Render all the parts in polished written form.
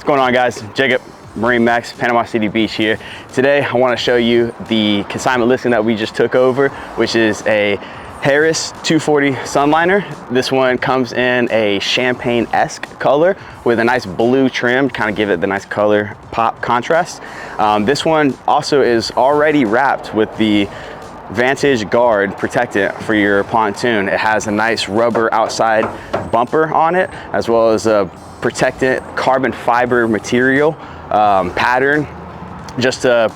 going on, guys? Jacob, MarineMax, Panama City Beach here. Today I want to show you the consignment listing that we just took over, which is a Harris 240 Sunliner. This one comes in a champagne-esque color with a nice blue trim, kind of give it the nice color pop contrast. This one also is already wrapped with the Vantage Guard protectant for your pontoon. It has a nice rubber outside bumper on it, as well as a protectant carbon fiber material pattern, just to,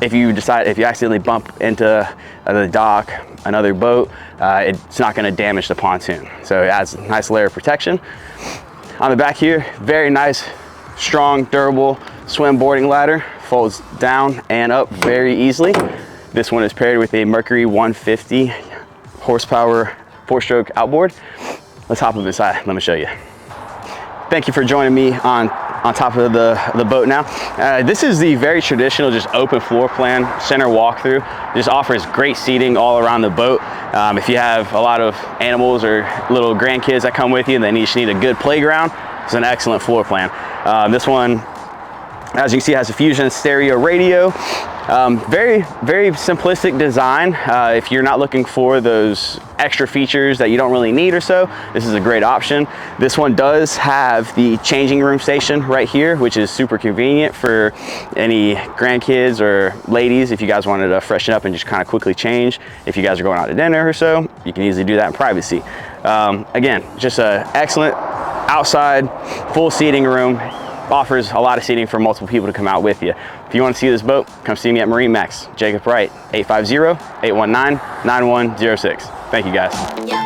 if you accidentally bump into the dock, another boat, it's not going to damage the pontoon. So it adds a nice layer of protection. On the back here, very nice, strong, durable swim boarding ladder, folds down and up very easily. This one is paired with a Mercury 150 horsepower 4-stroke outboard. Let's hop up inside, let me show you. Thank you for joining me on top of the boat now. This is the very traditional, just open floor plan, center walkthrough. Just offers great seating all around the boat. If you have a lot of animals or little grandkids that come with you and they just need a good playground, it's an excellent floor plan. This one, as you can see, has a Fusion stereo radio. Very simplistic design. If you're not looking for those extra features that you don't really need or so, this is a great option. This one does have the changing room station right here, which is super convenient for any grandkids or ladies. If you guys wanted to freshen up and just kind of quickly change, if you guys are going out to dinner or so, you can easily do that in privacy. Again, just an excellent outside full seating room. Offers a lot of seating for multiple people to come out with you. If you want to see this boat, come see me at MarineMax. Jacob Wright, 850-819-9106. Thank you, guys. Yeah.